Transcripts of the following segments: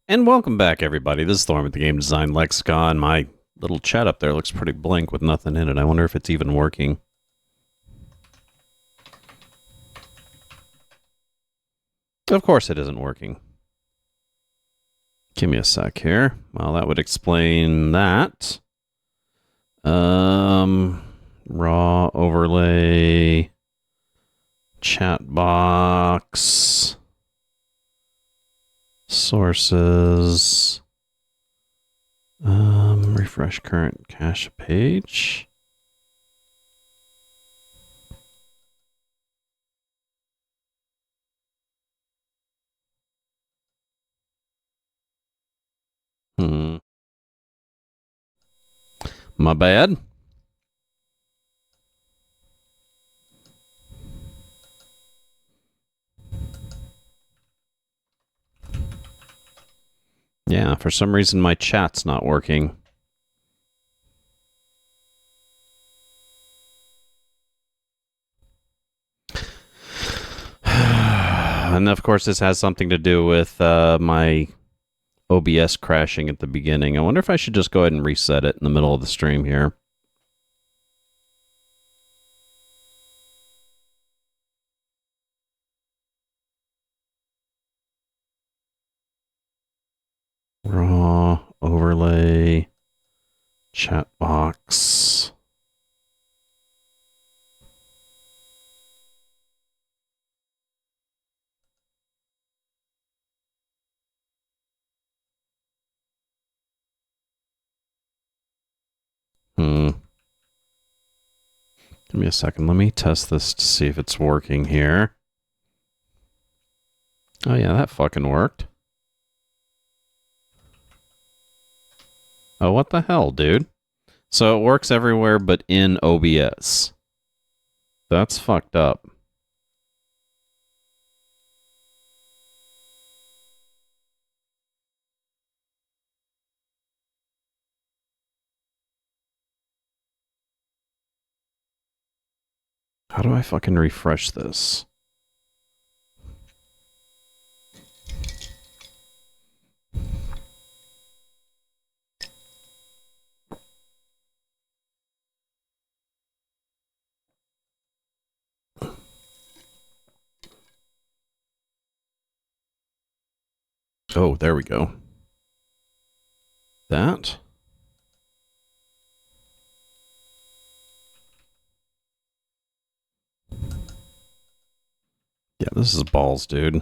And welcome back, everybody. This is Thorn with the Game Design Lexicon. My little chat up there looks pretty blank with nothing in it. I wonder if it's even working. Of course it isn't working. Give me a sec here. Well, that would explain that. Raw overlay, chat box, sources, refresh current cache page. My bad. Yeah, for some reason my chat's not working. And of course this has something to do with my OBS crashing at the beginning. I wonder if I should just go ahead and reset it in the middle of the stream here. Raw overlay, chat box. Give me a second. Let me test this to see if it's working here. Oh yeah, that fucking worked. Oh, what the hell, dude? So it works everywhere but in OBS. That's fucked up. How do I fucking refresh this? Oh, there we go. That. Yeah, this is balls, dude.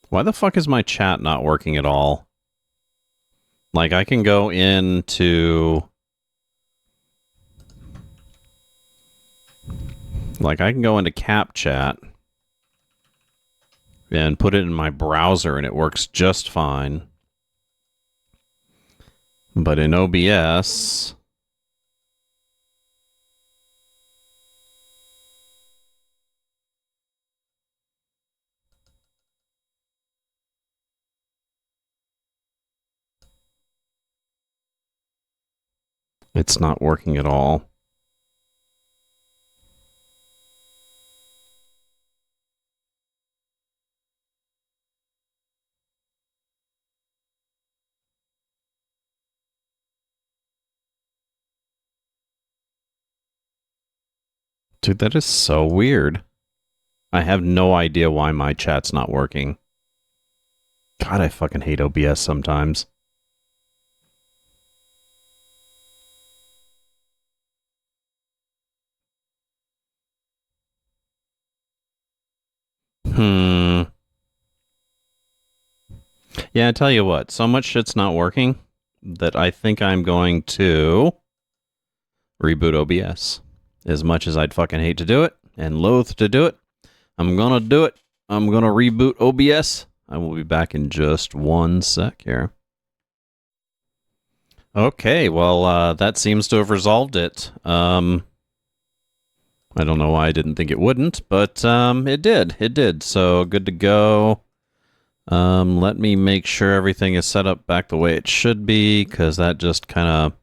Why the fuck is my chat not working at all? Like, I can go into... Like, I can go into CapChat and put it in my browser and it works just fine. But in OBS... it's not working at all. Dude, that is so weird. I have no idea why my chat's not working. God, I fucking hate OBS sometimes. Yeah, I tell you what, so much shit's not working that I think I'm going to reboot OBS. As much as I'd fucking hate to do it and loathe to do it, I'm gonna do it. I'm gonna reboot OBS. I will be back in just one sec here. Okay, well, that seems to have resolved it. I don't know why I didn't think it wouldn't, but it did. It did. So good to go. Let me make sure everything is set up back the way it should be, because that just kind of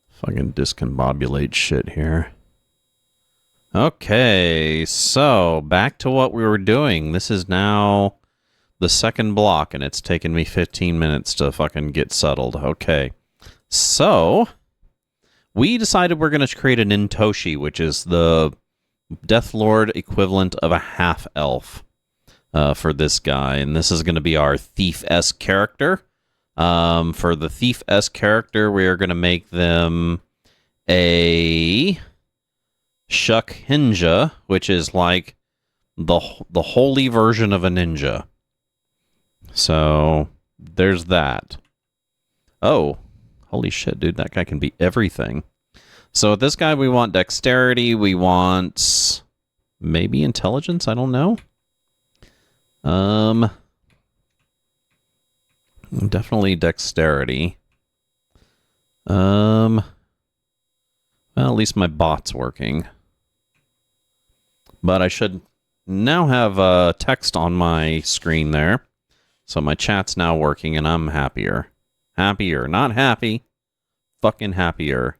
fucking discombobulates shit here. Okay, so back to what we were doing. This is now the second block, and it's taken me 15 minutes to fucking get settled. Okay. So, we decided we're going to create an Intoshi, which is the Deathlord equivalent of a half-elf for this guy. And this is going to be our Thief-esque character. For the Thief-esque character, we are going to make them a Shuk-ninja, which is like the holy version of a ninja. So, there's that. Oh, holy shit, dude, that guy can be everything. So with this guy, we want dexterity, we want maybe intelligence, I don't know. Definitely dexterity. Well, at least my bot's working. But I should now have text on my screen there. So my chat's now working and I'm happier. Happier, not happy. Fucking happier.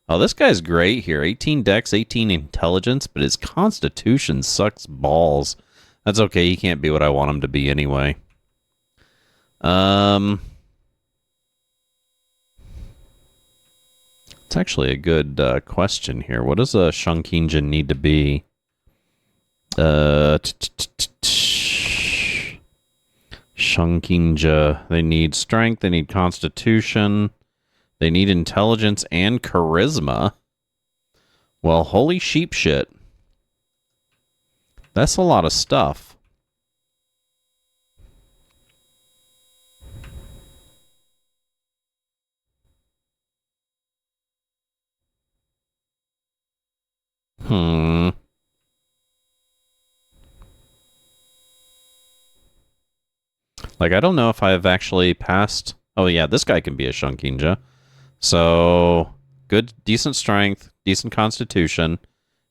Oh, this guy's great here. 18 dex, 18 intelligence, but his constitution sucks balls. That's okay, he can't be what I want him to be anyway. It's actually a good question here. What does a Shunkinja need to be? Shunkinja. They need strength, they need constitution, they need intelligence and charisma. Well, holy sheep shit. That's a lot of stuff. Like, I don't know if I've actually passed... Oh, yeah, this guy can be a Shunkinja. So, good, decent strength, decent constitution,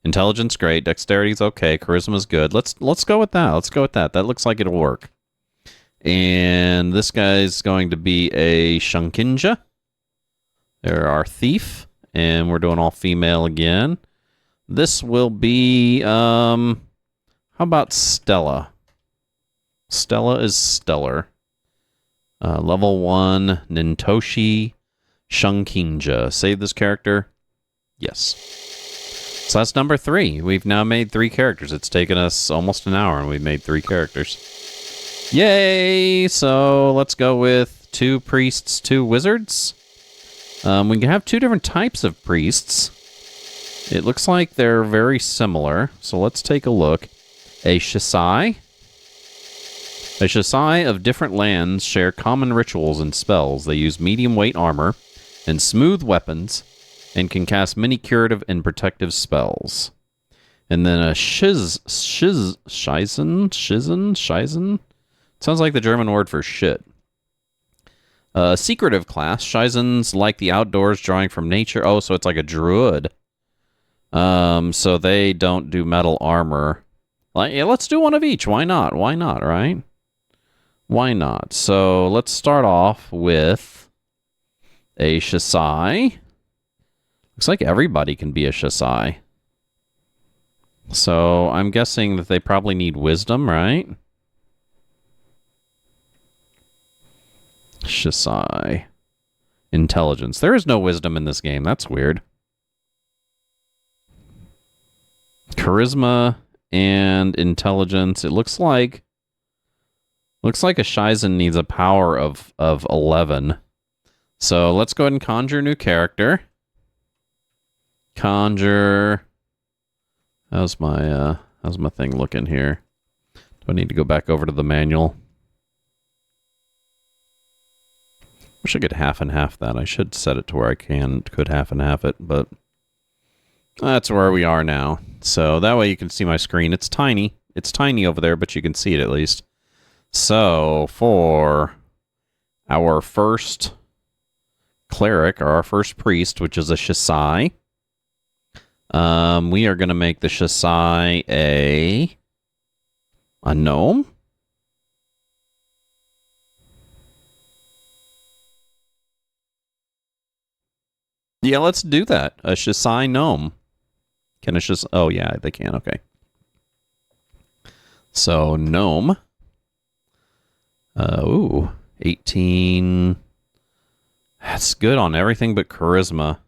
intelligence great, dexterity's okay, charisma's good. Let's go with that. Let's go with that. That looks like it'll work. And this guy's going to be a Shunkinja. They're our thief, and we're doing all female again. This will be, how about Stella? Stella is stellar. Level 1, Nintoshi Shunkinja. Save this character? Yes. So that's number 3. We've now made 3 characters. It's taken us almost an hour, and we've made 3 characters. Yay! So let's go with 2 priests, 2 wizards. We can have 2 different types of priests. It looks like they're very similar. So let's take a look. A Shisai. A Shisai of different lands share common rituals and spells. They use medium-weight armor and smooth weapons and can cast many curative and protective spells. And then a Shizen? Sounds like the German word for shit. A secretive class. Shizens like the outdoors, drawing from nature. Oh, so it's like a druid. So they don't do metal armor. Like, yeah, let's do one of each. Why not? Why not, right? Why not? So let's start off with a Shisai. Looks like everybody can be a Shisai. So I'm guessing that they probably need wisdom, right? Shisai. Intelligence. There is no wisdom in this game. That's weird. Charisma and intelligence. It looks like a Shizen needs a power of 11. So let's go ahead and conjure a new character. Conjure. How's my thing looking here? Do I need to go back over to the manual? Wish I could half and half that. I should set it to where I could half and half it, but that's where we are now. So that way you can see my screen. It's tiny. It's tiny over there, but you can see it at least. So for our first cleric, or our first priest, which is a Shisai, we are going to make the Shisai a gnome. Yeah, let's do that. A Shisai gnome. Can a Shisai... Oh, yeah, they can. Okay. So, gnome. Ooh, 18. That's good on everything but charisma.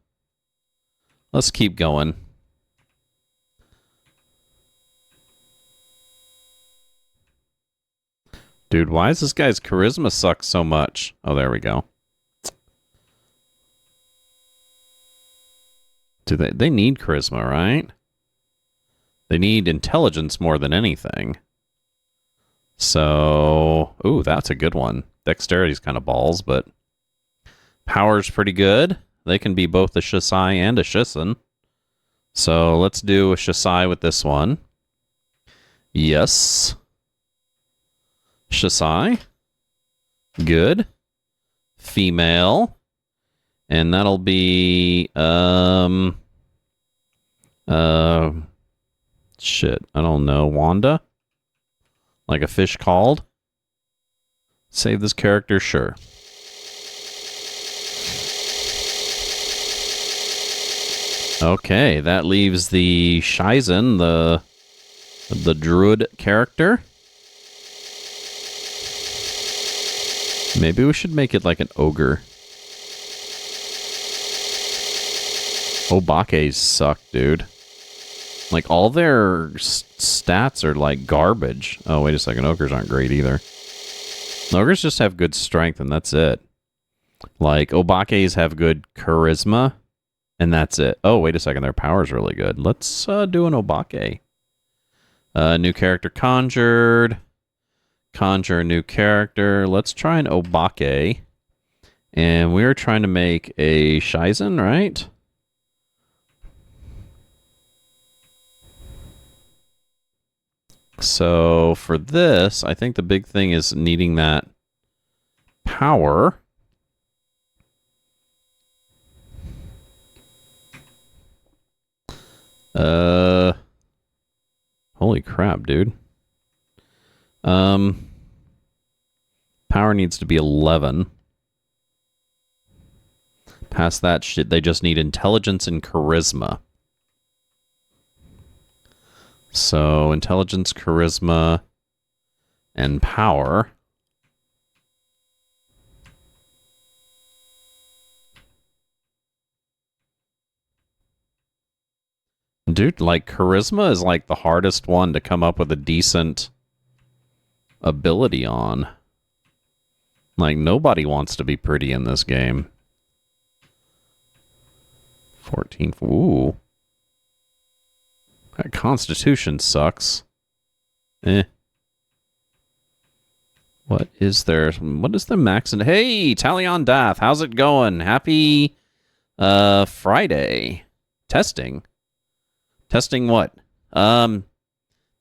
Let's keep going. Dude, why does this guy's charisma suck so much? Oh, there we go. They need charisma, right? They need intelligence more than anything. So, ooh, that's a good one. Dexterity's kind of balls, but power's pretty good. They can be both a Shisai and a Shisen. So let's do a Shisai with this one. Yes. Shisai. Good. Female. And that'll be, shit, I don't know, Wanda? Like a fish called? Save this character? Sure. Okay, that leaves the Shizen, the druid character. Maybe we should make it like an ogre. Obaques suck, dude. Like, all their stats are like garbage. Oh, wait a second. Ogres aren't great either. Ogres just have good strength, and that's it. Like, Obaques have good charisma, and that's it. Oh, wait a second. Their power's really good. Let's do an Obake. New character conjured. Conjure a new character. Let's try an Obake. And we're trying to make a Shizen, right? So for this, I think the big thing is needing that power. Holy crap, dude. Power needs to be 11. Past that shit, they just need intelligence and charisma. So, intelligence, charisma, and power. Dude, like, charisma is like the hardest one to come up with a decent ability on. Like, nobody wants to be pretty in this game. 14. Ooh. That Constitution sucks. Eh. What is there? What is the max? Hey, Talion Dath, how's it going? Happy Friday. Testing. Testing what?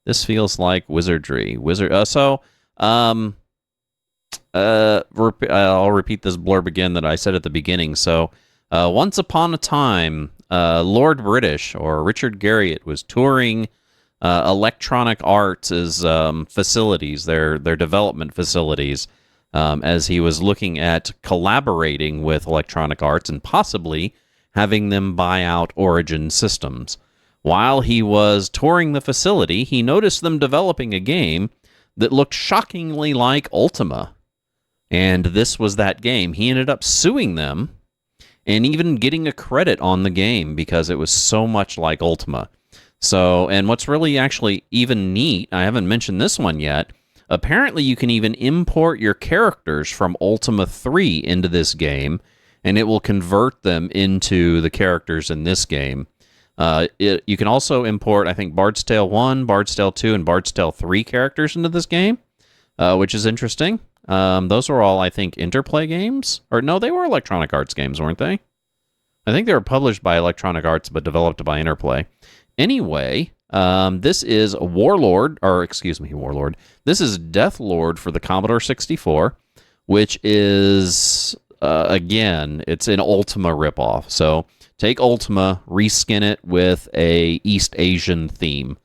This feels like wizardry. I'll repeat this blurb again that I said at the beginning. So, once upon a time, Lord British, or Richard Garriott, was touring Electronic Arts' facilities, their development facilities, as he was looking at collaborating with Electronic Arts and possibly having them buy out Origin Systems. While he was touring the facility, he noticed them developing a game that looked shockingly like Ultima. And this was that game. He ended up suing them and even getting a credit on the game because it was so much like Ultima. So, and what's really actually even neat, I haven't mentioned this one yet, apparently you can even import your characters from Ultima 3 into this game, and it will convert them into the characters in this game. You can also import, I think, Bard's Tale 1, Bard's Tale 2, and Bard's Tale 3 characters into this game, which is interesting. Those were all, I think, Interplay games. Or no, they were Electronic Arts games, weren't they? I think they were published by Electronic Arts, but developed by Interplay. Anyway, this is Warlord. This is Deathlord for the Commodore 64, which is, again, it's an Ultima ripoff. So take Ultima, reskin it with a East Asian theme.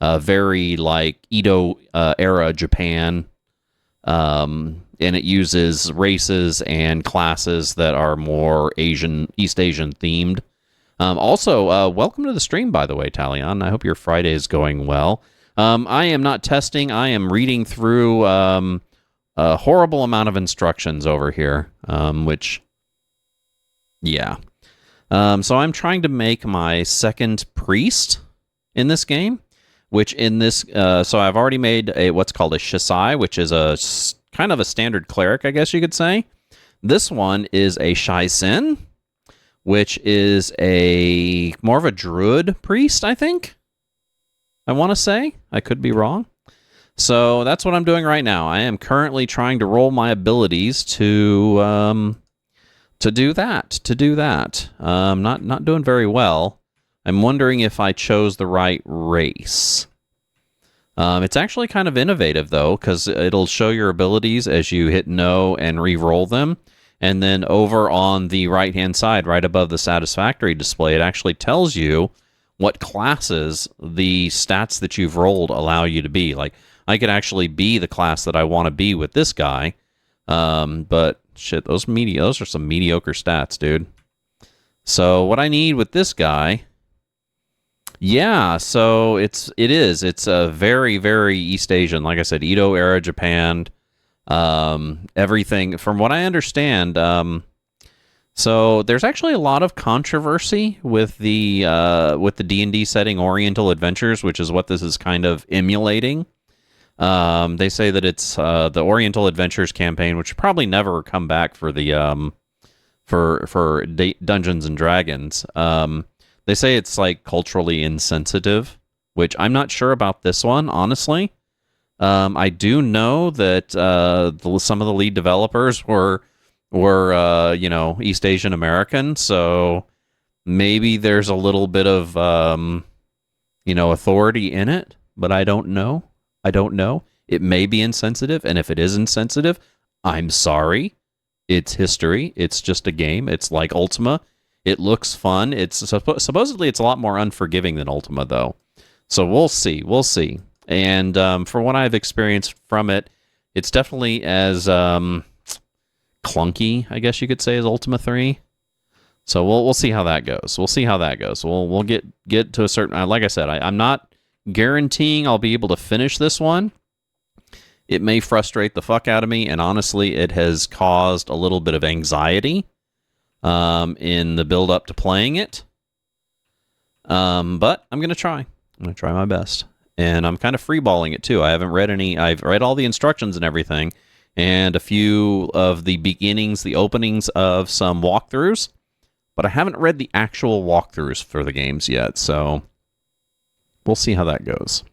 Very like Edo era Japan. And it uses races and classes that are more East Asian themed. Also, welcome to the stream, by the way, Talion. I hope your Friday is going well. I am not testing. I am reading through a horrible amount of instructions over here, which, yeah. So I'm trying to make my second priest in this game, which in this, so I've already made a what's called a Shisai, which is a kind of a standard cleric, I guess you could say. This one is a Shaisen, which is a more of a druid priest, I think. I want to say. I could be wrong. So that's what I'm doing right now. I am currently trying to roll my abilities to do that. Not doing very well. I'm wondering if I chose the right race. It's actually kind of innovative, though, because it'll show your abilities as you hit no and re-roll them. And then over on the right-hand side, right above the satisfactory display, it actually tells you what classes the stats that you've rolled allow you to be. Like, I could actually be the class that I want to be with this guy. But, shit, those are some mediocre stats, dude. So, what I need with this guy... Yeah, so it's a very, very East Asian. Like I said, Edo era Japan, everything. From what I understand, so there's actually a lot of controversy with the D&D setting Oriental Adventures, which is what this is kind of emulating. They say that it's the Oriental Adventures campaign, which will probably never come back for the for Dungeons and Dragons. They say it's like culturally insensitive, which I'm not sure about this one, honestly. I do know that some of the lead developers were East Asian American, so maybe there's a little bit of authority in it, but I don't know. It may be insensitive, and if it is insensitive, I'm sorry. It's history. It's just a game. It's like Ultima. It looks fun. It's supposedly it's a lot more unforgiving than Ultima, though. So we'll see. And from what I've experienced from it, it's definitely as clunky, I guess you could say, as Ultima 3. So we'll see how that goes. We'll get to a certain. Like I said, I'm not guaranteeing I'll be able to finish this one. It may frustrate the fuck out of me, and honestly, it has caused a little bit of anxiety. In the build up to playing it. But I'm going to try. I'm going to try my best. And I'm kind of freeballing it too. I've read all the instructions and everything, and a few of the beginnings, the openings of some walkthroughs, but I haven't read the actual walkthroughs for the games yet, so we'll see how that goes.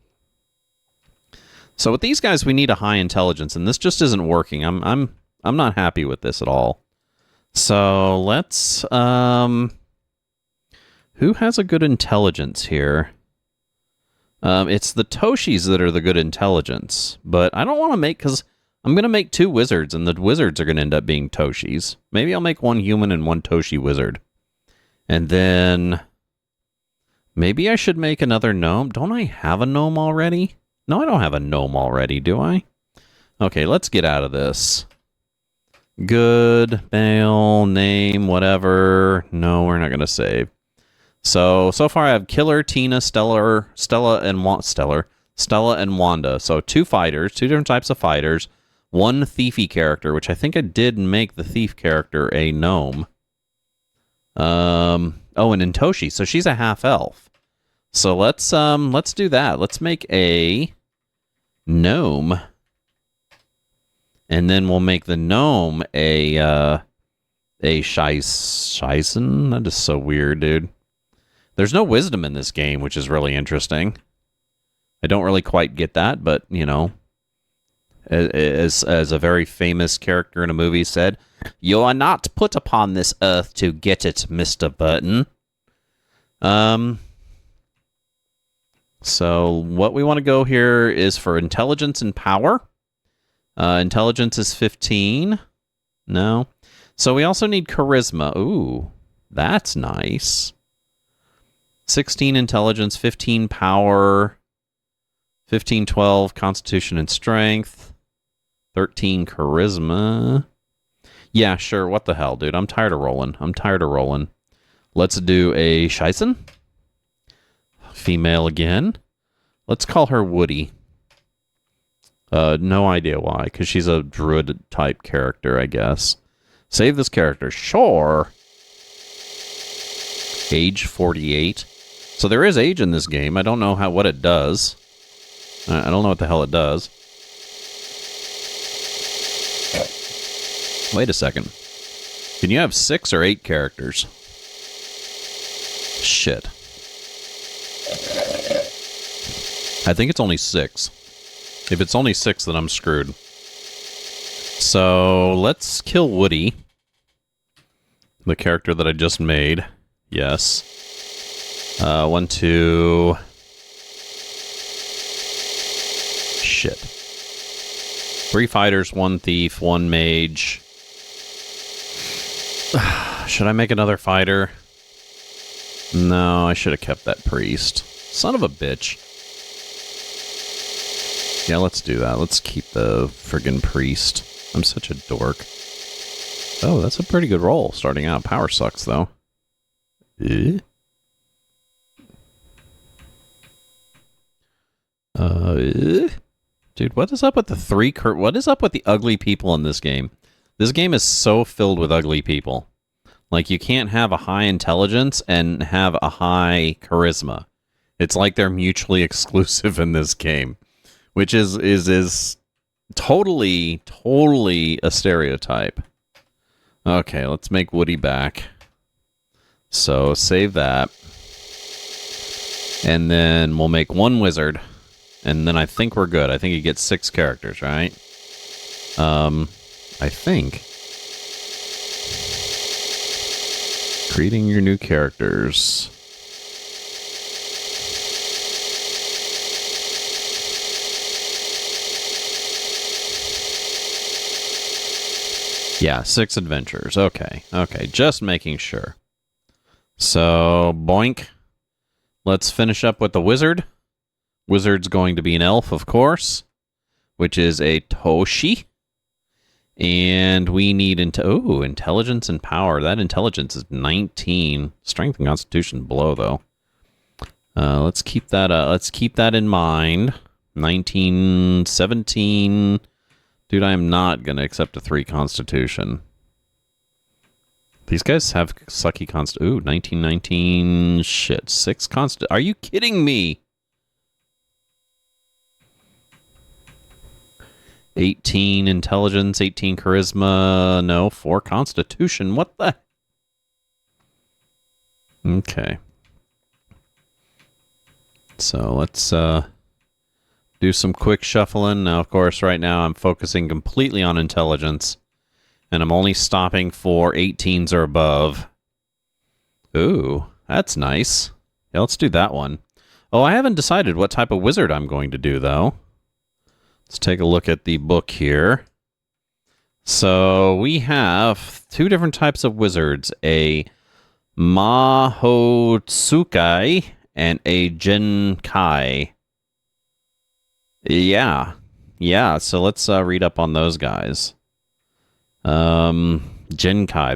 So with these guys, we need a high intelligence, and this just isn't working. I'm not happy with this at all. So let's, who has a good intelligence here? It's the Toshis that are the good intelligence, but I don't want to make, because I'm going to make 2 wizards, and the wizards are going to end up being Toshis. Maybe I'll make 1 human and 1 Toshi wizard. And then, maybe I should make another gnome. Don't I have a gnome already? No, I don't have a gnome already, do I? Okay, let's get out of this. Good, male, name, whatever. No, we're not going to save. So far I have Killer, Tina, Stella, and Wanda. So 2 fighters, 2 different types of fighters. 1 thiefy character, which I think I did make the thief character a gnome. And Intoshi, so she's a half-elf. So let's do that. Let's make a gnome. And then we'll make the gnome a Shaisen. That is so weird, dude. There's no wisdom in this game, which is really interesting. I don't really quite get that, but, as a very famous character in a movie said, "You are not put upon this earth to get it, Mr. Burton." So what we want to go here is for intelligence and power. Intelligence is 15. No. So we also need charisma. Ooh, that's nice. 16 intelligence, 15 power, 15, 12 constitution and strength, 13 charisma. Yeah, sure. What the hell, dude? I'm tired of rolling. Let's do a Shaisen. Female again. Let's call her Woody. No idea why, because she's a druid-type character, I guess. Save this character. Sure. Age 48. So there is age in this game. I don't know what it does. I don't know what the hell it does. Wait a second. Can you have 6 or 8 characters? Shit. I think it's only 6. If it's only 6, then I'm screwed. So let's kill Woody. The character that I just made. Yes. 1, 2... Shit. 3 fighters, 1 thief, 1 mage. Should I make another fighter? No, I should have kept that priest. Son of a bitch. Yeah, let's do that. Let's keep the friggin' priest. I'm such a dork. Oh, that's a pretty good roll starting out. Power sucks, though. Eh? Dude, what is up with the what is up with the ugly people in this game? This game is so filled with ugly people. Like, you can't have a high intelligence and have a high charisma. It's like they're mutually exclusive in this game, which is totally a stereotype. Okay, let's make Woody back. So, save that. And then we'll make 1 wizard. And then I think we're good. I think you get 6 characters, right? I think. Creating your new characters. Yeah, 6 adventures. Okay, just making sure. So, boink. Let's finish up with the wizard. Wizard's going to be an elf, of course, which is a Toshi. And we need intelligence and power. That intelligence is 19. Strength and constitution below, though. Let's keep that. Let's keep that in mind. 19, 17. Dude, I am not gonna accept a 3 constitution. These guys have sucky const. Ooh, 19, 19. Shit, 6 const. Are you kidding me? 18 intelligence, 18 charisma, no, 4 constitution. What the? Okay. So let's do some quick shuffling. Now, of course, right now I'm focusing completely on intelligence, and I'm only stopping for 18s or above. Ooh, that's nice. Yeah, let's do that one. Oh, I haven't decided what type of wizard I'm going to do, though. Let's take a look at the book here. So we have 2 different types of wizards, a Mahotsukai and a Genkai. Yeah, so let's read up on those guys. Genkai.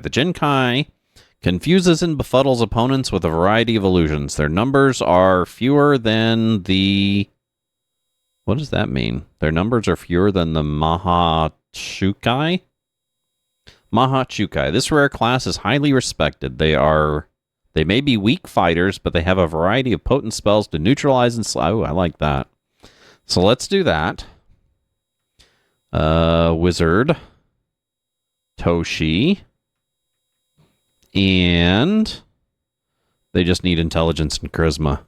The Genkai confuses and befuddles opponents with a variety of illusions. Their numbers are fewer than the... What does that mean? Their numbers are fewer than the Mahotsukai? Mahotsukai. This rare class is highly respected. They may be weak fighters, but they have a variety of potent spells to neutralize and slow. I like that. So let's do that. Wizard. Toshi. And they just need intelligence and charisma.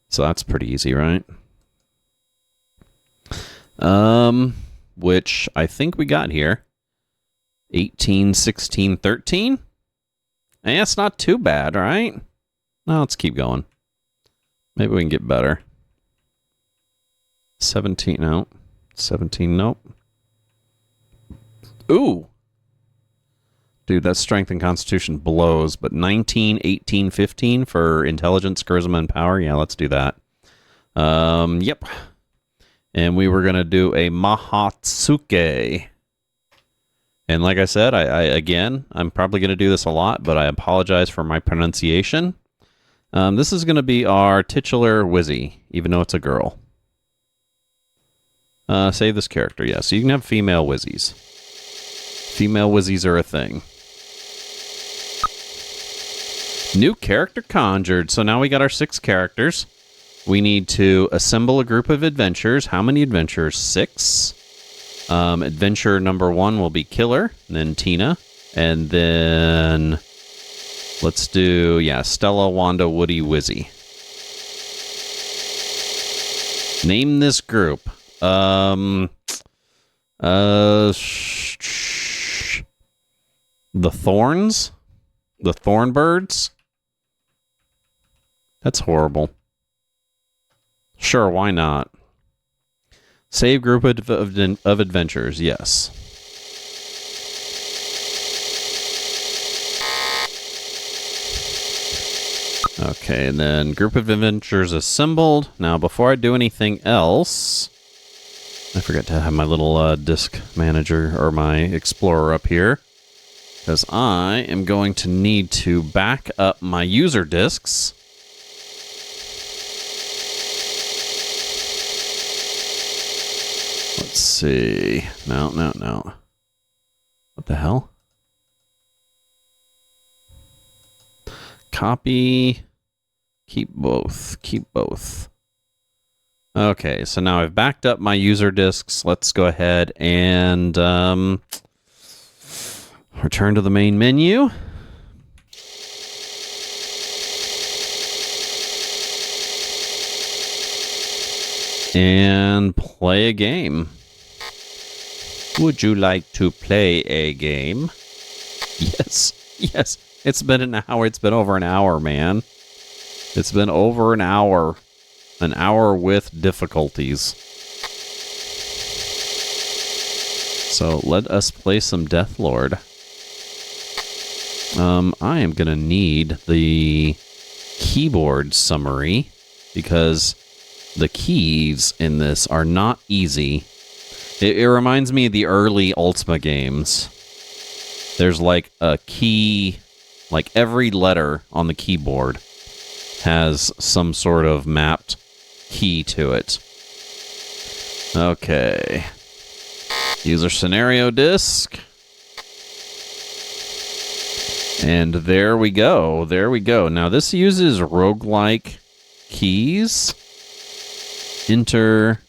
So that's pretty easy, right? Which I think we got here. 18, 16, 13. And that's not too bad, right? Now let's keep going. Maybe we can get better. 17, no. 17, nope. Ooh. Dude, that strength and constitution blows, but 19, 18, 15 for intelligence, charisma, and power. Yeah, let's do that. Yep. And we were going to do a Mahotsuke. And like I said, I'm probably going to do this a lot, but I apologize for my pronunciation. This is going to be our titular Wizzy, even though it's a girl. Save this character, yeah. So you can have female Wizzies. Female Wizzies are a thing. New character conjured. So now we got our 6 characters. We need to assemble a group of adventurers. How many adventurers? 6. Adventure number 1 will be Killer, and then Tina, and then let's do, yeah, Stella, Wanda, Woody, Wizzy. Name this group. The Thorns? The Thornbirds? That's horrible. Sure, why not? Save group of adventurers, yes. Okay, and then group of adventurers assembled. Now, before I do anything else, I forgot to have my little disk manager or my explorer up here, because I am going to need to back up my user disks. Let's see. No. What the hell? Copy. Keep both. Okay, so now I've backed up my user disks. Let's go ahead and return to the main menu. And play a game. Would you like to play a game? Yes. It's been an hour. It's been over an hour, man. It's been over an hour. An hour with difficulties. So let us play some Deathlord. I am going to need the keyboard summary because the keys in this are not easy. It reminds me of the early Ultima games. There's like a key, like every letter on the keyboard has some sort of mapped key to it. Okay. User scenario disk. And there we go. Now this uses roguelike keys. Enter.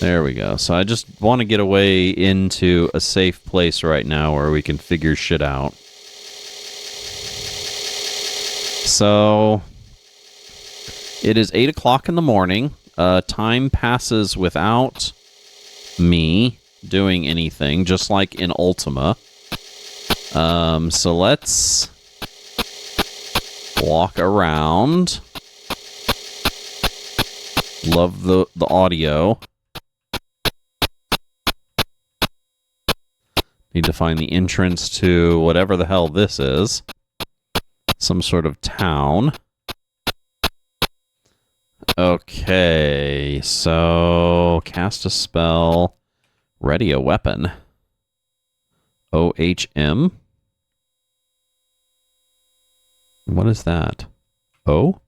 There we go. So I just want to get away into a safe place right now where we can figure shit out. So it is 8 o'clock in the morning. Time passes without me doing anything, just like in Ultima. So let's walk around. Love the audio. Need to find the entrance to whatever the hell this is. Some sort of town. Okay, so cast a spell. Ready a weapon. OHM. What is that? O?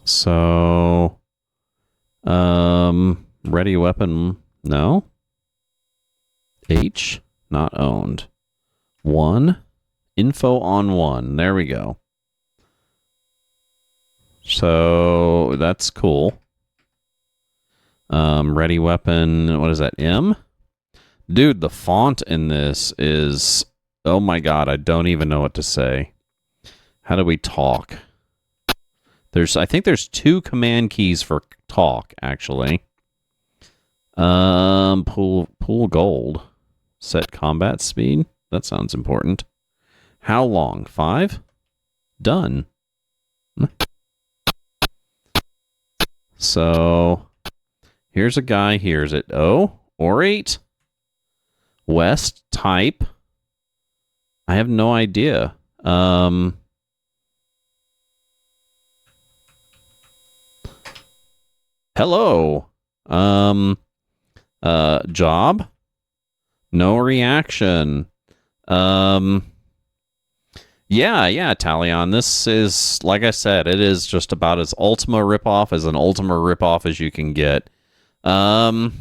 So, ready weapon, no. H, not owned. 1, info on 1. There we go. So, that's cool. Ready weapon, what is that, M? Dude, the font in this is, oh my god, I don't even know what to say. How do we talk? I think there's 2 command keys for talk, actually. Pool gold. Set combat speed. That sounds important. How long? 5? Done. So, here's a guy. Here's it. O? Orate? West? Type? I have no idea. Hello. Job? No reaction. Yeah, Talion. This is, like I said, it is just about as Ultima ripoff as an Ultima ripoff as you can get. Type.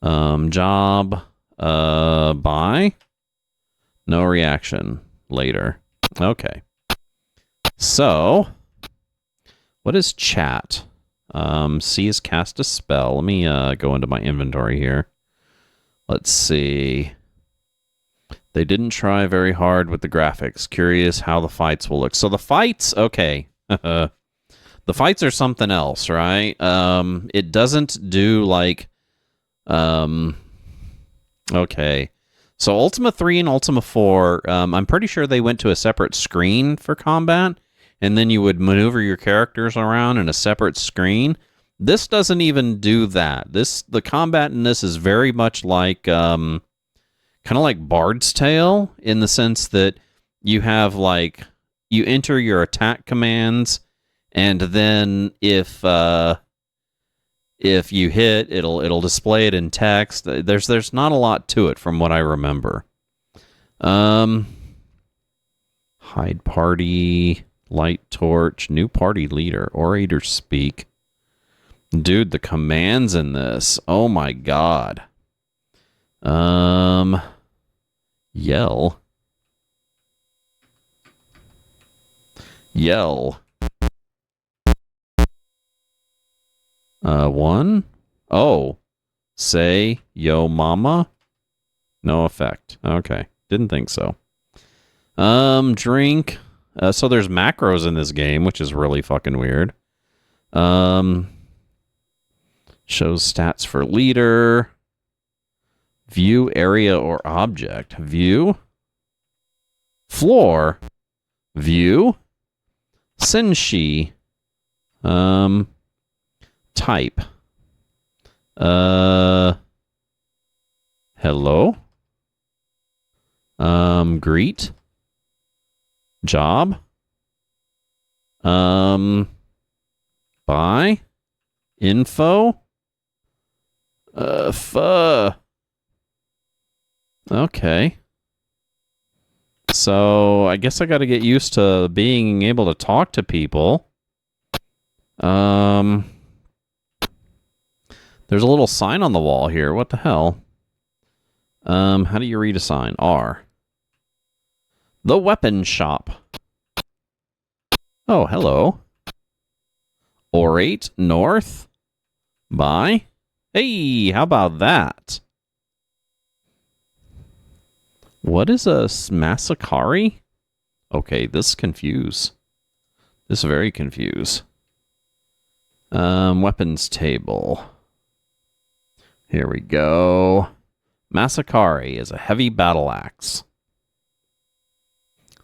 Job. Buy. No reaction. Later. Okay. So, what is chat? C is cast a spell. Let me go into my inventory here. Let's see. They didn't try very hard with the graphics. Curious how the fights will look. So the fights, okay. The fights are something else, right? It doesn't do like... okay. So Ultima 3 and Ultima 4, I'm pretty sure they went to a separate screen for combat, and then you would maneuver your characters around in a separate screen. This doesn't even do that. The combat in this is very much like, kind of like Bard's Tale, in the sense that you have like, you enter your attack commands, and then if you hit, it'll display it in text. There's not a lot to it from what I remember. Hide party, light torch, new party leader, orator speak. Dude, the commands in this. Oh my god. Yell. Yell. One. Oh. Say, yo mama. No effect. Okay. Didn't think so. Drink. So there's macros in this game, which is really fucking weird. Shows stats for leader. View area or object. View. Floor. View. Senshi. Type. Hello. Greet. Job. Buy. Info. Okay. So, I guess I gotta get used to being able to talk to people. There's a little sign on the wall here. What the hell? How do you read a sign? R. The weapon shop. Oh, hello. Orate north. Buy. Hey, how about that? What is a Masakari? Okay, this confuse. This very confuse. Weapons table. Here we go. Masakari is a heavy battle axe.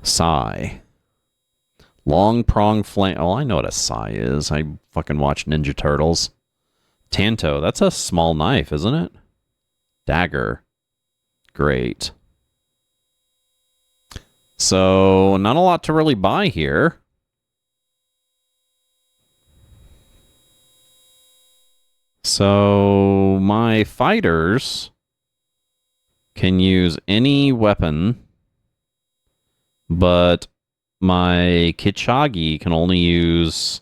Sai. Long prong flame. Oh, I know what a sai is. I fucking watch Ninja Turtles. Tanto. That's a small knife, isn't it? Dagger. Great. So, not a lot to really buy here. So, my fighters can use any weapon, but my Kichagi can only use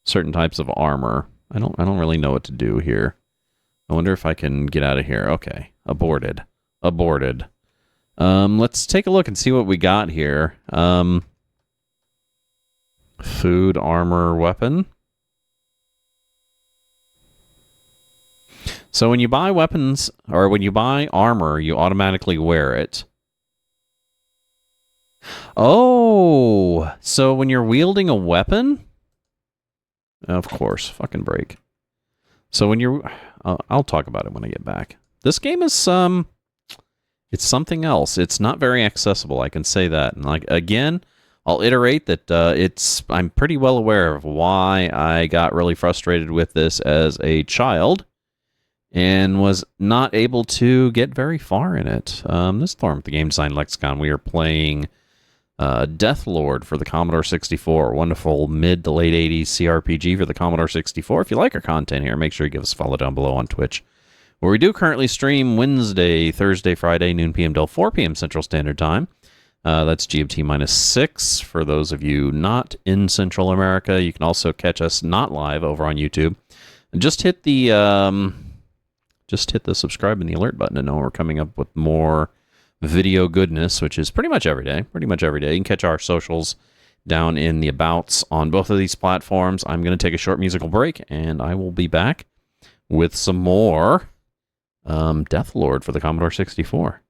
certain types of armor. I don't really know what to do here. I wonder if I can get out of here. Okay, aborted. Aborted. Let's take a look and see what we got here. Food, armor, weapon. So when you buy weapons, or when you buy armor, you automatically wear it. Oh, so when you're wielding a weapon? Of course, fucking break. So when you're... I'll talk about it when I get back. This game is, it's something else. It's not very accessible, I can say that. And like, again, I'll iterate that I'm pretty well aware of why I got really frustrated with this as a child and was not able to get very far in it. This form of the Game Design Lexicon, we are playing Deathlord for the Commodore 64. Wonderful mid to late 80s CRPG for the Commodore 64. If you like our content here, make sure you give us a follow down below on Twitch, where we do currently stream Wednesday, Thursday, Friday, noon p.m. till 4 p.m. Central Standard Time. That's GMT -6 for those of you not in Central America. You can also catch us not live over on YouTube. And just hit the subscribe and the alert button to know we're coming up with more video goodness, which is pretty much every day. Pretty much every day. You can catch our socials down in the abouts on both of these platforms. I'm going to take a short musical break, and I will be back with some more Deathlord for the Commodore 64.